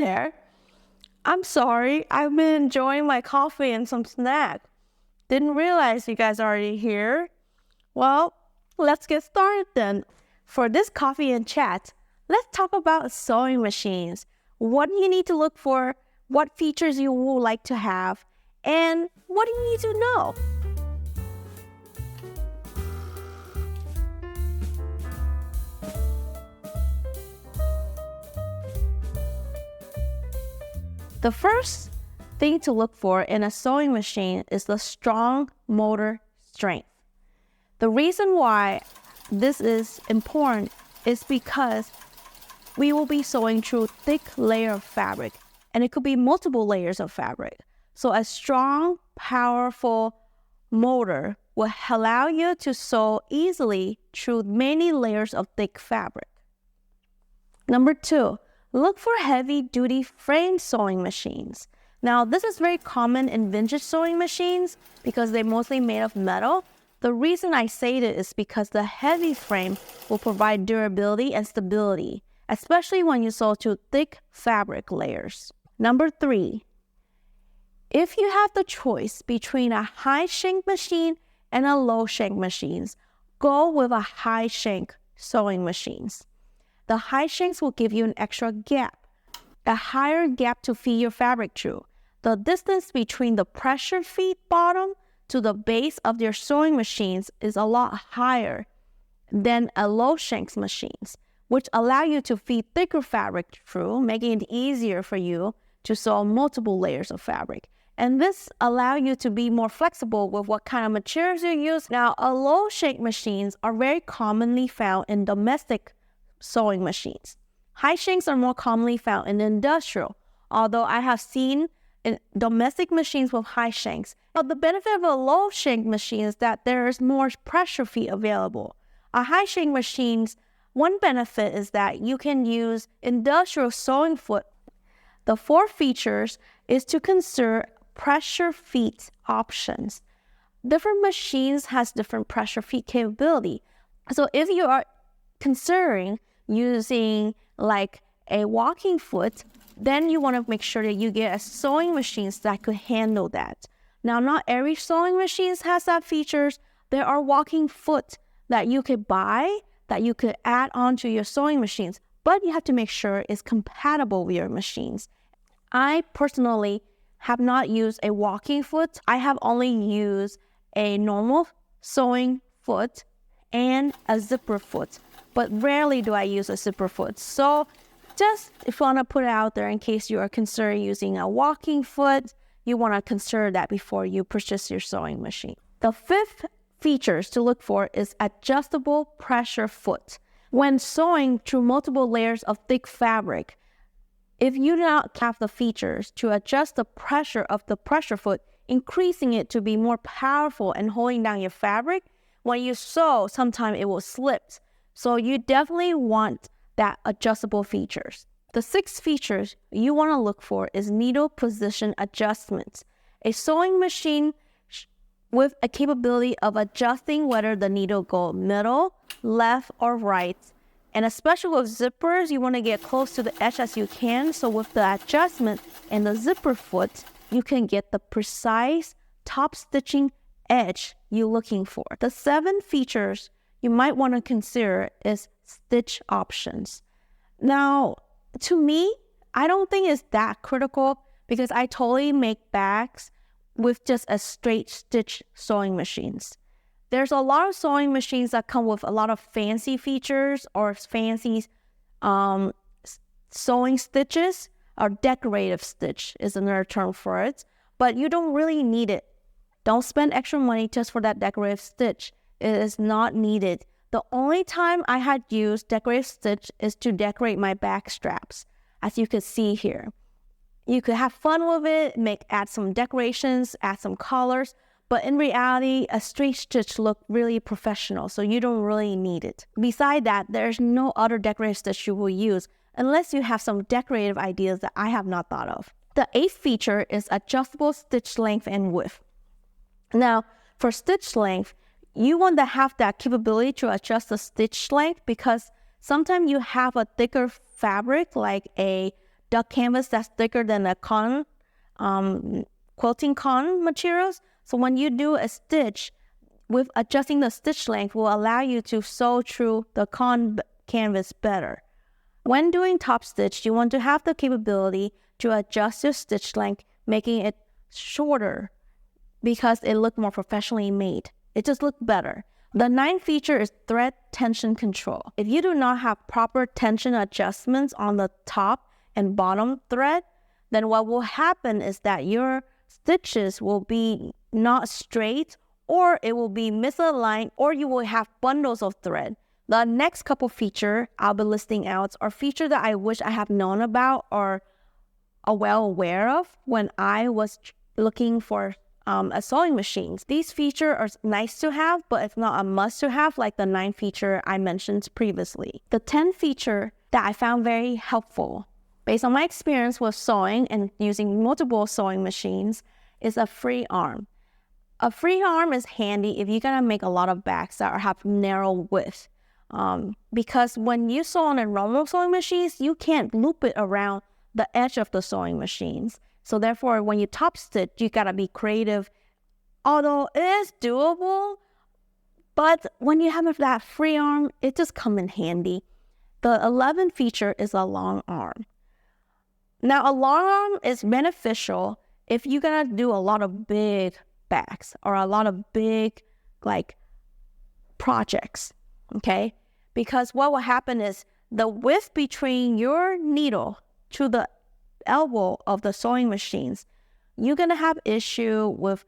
there. I'm sorry, I've been enjoying my coffee and some snack. Didn't realize you guys are already here. Well, let's get started then. For this coffee and chat, let's talk about sewing machines. What do you need to look for? What features you would like to have? And what do you need to know? The first thing to look for in a sewing machine is the strong motor strength. The reason why this is important is because we will be sewing through thick layer of fabric, and it could be multiple layers of fabric. So a strong, powerful motor will allow you to sew easily through many layers of thick fabric. Number 2, look for heavy-duty frame sewing machines. Now, this is very common in vintage sewing machines because they're mostly made of metal. The reason I say that is because the heavy frame will provide durability and stability, especially when you sew through thick fabric layers. Number 3, if you have the choice between a high shank machine and a low shank machines, go with a high shank sewing machines. The high shanks will give you an extra gap, a higher gap to feed your fabric through. The distance between the pressure feed bottom to the base of your sewing machines is a lot higher than a low shanks machines, which allow you to feed thicker fabric through, making it easier for you to sew multiple layers of fabric. And this allows you to be more flexible with what kind of materials you use. Now, a low shank machines are very commonly found in domestic sewing machines. High shanks are more commonly found in industrial, although I have seen in domestic machines with high shanks. Now, the benefit of a low shank machine is that there is more pressure feed available. A high shank machine's one benefit is that you can use industrial sewing foot. The 4 features is to consider pressure feed options. Different machines has different pressure feed capability. So if you are considering using like a walking foot, then you want to make sure that you get a sewing machines that could handle that. Now, not every sewing machine has that features. There are walking foot that you could buy that you could add onto your sewing machines, but you have to make sure it's compatible with your machines. I personally have not used a walking foot. I have only used a normal sewing foot and a zipper foot, but rarely do I use a zipper foot. So just if you want to put it out there in case you are considering using a walking foot, you want to consider that before you purchase your sewing machine. The 5th features to look for is adjustable pressure foot. When sewing through multiple layers of thick fabric, if you do not have the features to adjust the pressure of the pressure foot, increasing it to be more powerful and holding down your fabric, when you sew, sometimes it will slip. So you definitely want that adjustable features. The 6th features you want to look for is needle position adjustments. A sewing machine with a capability of adjusting whether the needle go middle, left, or right. And especially with zippers, you want to get close to the edge as you can. So with the adjustment and the zipper foot, you can get the precise top stitching edge you're looking for. The 7 features you might want to consider is stitch options. Now, to me, I don't think it's that critical because I totally make bags with just a straight stitch sewing machines. There's a lot of sewing machines that come with a lot of fancy features or fancy sewing stitches, or decorative stitch is another term for it, but you don't really need it. Don't spend extra money just for that decorative stitch. It is not needed. The only time I had used decorative stitch is to decorate my back straps, as you can see here. You could have fun with it, add some decorations, add some colors, but in reality, a straight stitch looks really professional, so you don't really need it. Beside that, there's no other decorative stitch you will use unless you have some decorative ideas that I have not thought of. The 8th feature is adjustable stitch length and width. Now, for stitch length, you want to have that capability to adjust the stitch length because sometimes you have a thicker fabric like a duck canvas that's thicker than the cotton, quilting cotton materials. So when you do a stitch, with adjusting the stitch length will allow you to sew through the cotton canvas better. When doing top stitch, you want to have the capability to adjust your stitch length, making it shorter because it looks more professionally made. It just looks better. The ninth feature is thread tension control. If you do not have proper tension adjustments on the top and bottom thread, then what will happen is that your stitches will be not straight, or it will be misaligned, or you will have bundles of thread. The next couple features I'll be listing out are features that I wish I have known about or are well aware of when I was looking for a sewing machine. These features are nice to have, but it's not a must to have like the 9 feature I mentioned previously. The 10 feature that I found very helpful based on my experience with sewing and using multiple sewing machines is a free arm. A free arm is handy if you're gonna make a lot of bags that have narrow width. Because when you sew on a normal sewing machines, you can't loop it around the edge of the sewing machines. So therefore, when you top stitch, you gotta be creative. Although it is doable, but when you have that free arm, it just comes in handy. The 11th feature is a long arm. Now, a long arm is beneficial if you're gonna do a lot of big bags or a lot of big projects, okay? Because what will happen is the width between your needle to the elbow of the sewing machines, you're gonna have issue with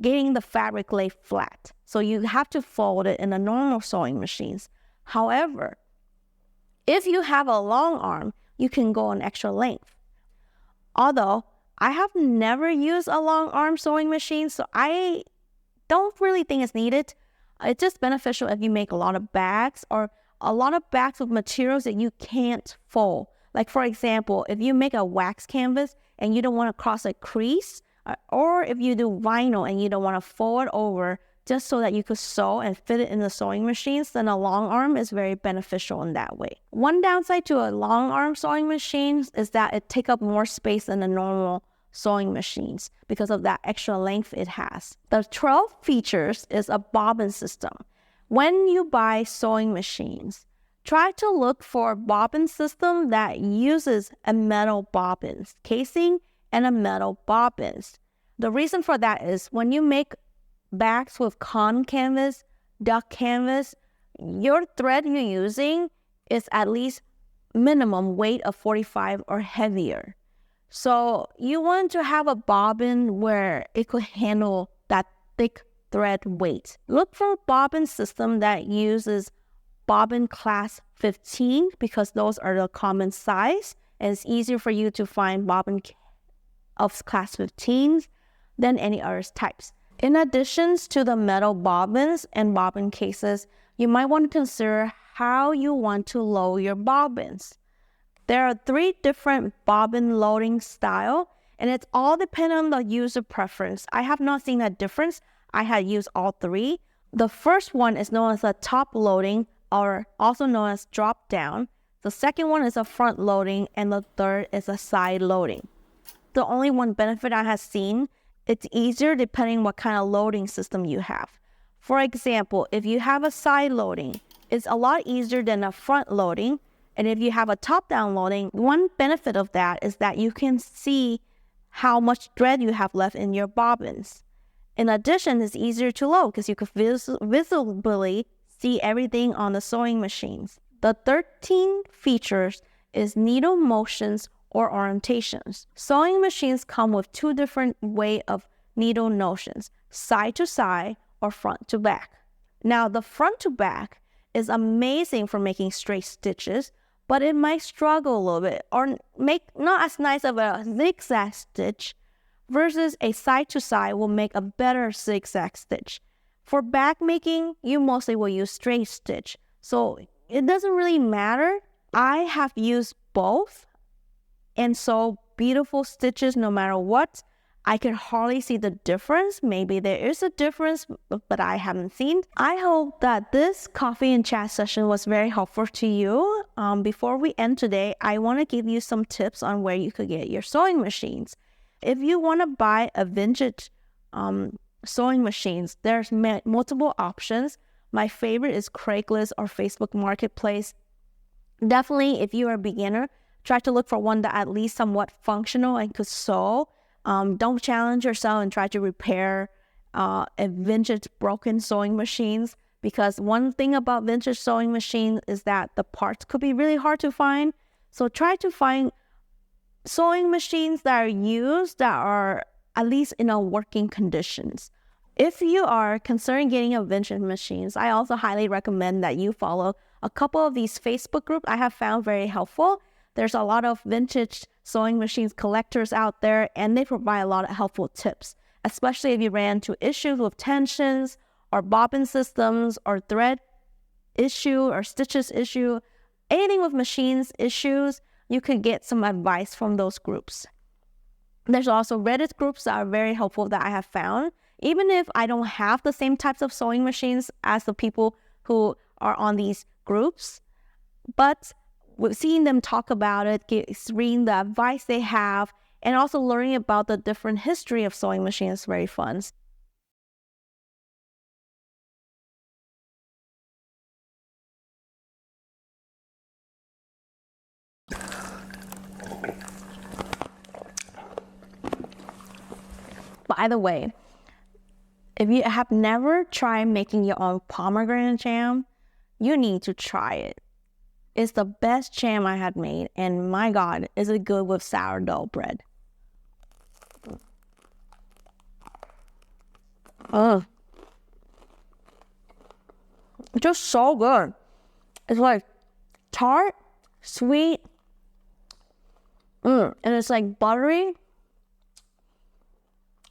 getting the fabric lay flat. So you have to fold it in the normal sewing machines. However, if you have a long arm, you can go an extra length. Although I have never used a long arm sewing machine, so I don't really think it's needed. It's just beneficial if you make a lot of bags or a lot of bags with materials that you can't fold. Like for example, if you make a wax canvas and you don't want to cross a crease, or if you do vinyl and you don't want to fold it over just so that you could sew and fit it in the sewing machines, then a long arm is very beneficial in that way. One downside to a long arm sewing machine is that it takes up more space than the normal sewing machines because of that extra length it has. The 12th features is a bobbin system. When you buy sewing machines, try to look for a bobbin system that uses a metal bobbins casing and a metal bobbins. The reason for that is when you make bags with cotton canvas, duck canvas, your thread you're using is at least minimum weight of 45 or heavier. So you want to have a bobbin where it could handle that thick thread weight. Look for a bobbin system that uses bobbin class 15 because those are the common size and it's easier for you to find bobbin of class 15s than any other types. In addition to the metal bobbins and bobbin cases, you might want to consider how you want to load your bobbins. There are 3 different bobbin loading style, and it's all dependent on the user preference. I have not seen a difference. I had used all 3. The first one is known as a top loading, or also known as drop down. The second one is a front loading, and the third is a side loading. The only one benefit I have seen, it's easier depending what kind of loading system you have. For example, if you have a side loading, it's a lot easier than a front loading. And if you have a top-down loading, one benefit of that is that you can see how much thread you have left in your bobbins. In addition, it's easier to load because you can visibly see everything on the sewing machines. The 13 features is needle motions or orientations. Sewing machines come with 2 different ways of needle notions, side to side or front to back. Now, the front to back is amazing for making straight stitches, but it might struggle a little bit or make not as nice of a zigzag stitch versus a side to side will make a better zigzag stitch. For back making, you mostly will use straight stitch. So it doesn't really matter. I have used both and sew beautiful stitches no matter what. I can hardly see the difference. Maybe there is a difference, but I haven't seen. I hope that this coffee and chat session was very helpful to you. Before we end today, I want to give you some tips on where you could get your sewing machines. If you want to buy a vintage sewing machines, there's multiple options. My favorite is Craigslist or Facebook Marketplace. Definitely, if you are a beginner, try to look for one that at least somewhat functional and could sew. Don't challenge yourself and try to repair a vintage broken sewing machines, because one thing about vintage sewing machines is that the parts could be really hard to find. So try to find sewing machines that are used that are at least in a working conditions. If you are considering getting a vintage machines, I also highly recommend that you follow a couple of these Facebook groups I have found very helpful. There's a lot of vintage sewing machines collectors out there, and they provide a lot of helpful tips, especially if you ran into issues with tensions or bobbin systems or thread issue or stitches issue. Anything with machines issues, you could get some advice from those groups. There's also Reddit groups that are very helpful that I have found. Even if I don't have the same types of sewing machines as the people who are on these groups, but with seeing them talk about it, reading the advice they have, and also learning about the different history of sewing machines is very fun. By the way, if you have never tried making your own pomegranate jam, you need to try it. It's the best jam I had made, and my God, is it good with sourdough bread. It's just so good. It's like tart, sweet, and it's like buttery.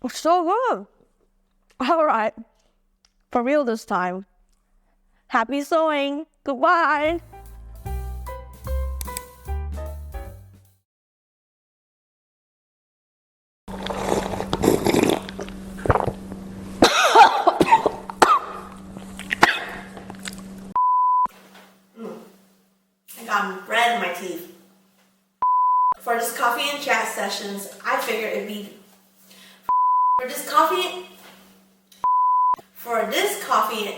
It's so good. All right, for real this time. Happy sewing. Goodbye. I got bread in my teeth. For this coffee and chat sessions, I figured it'd be for this coffee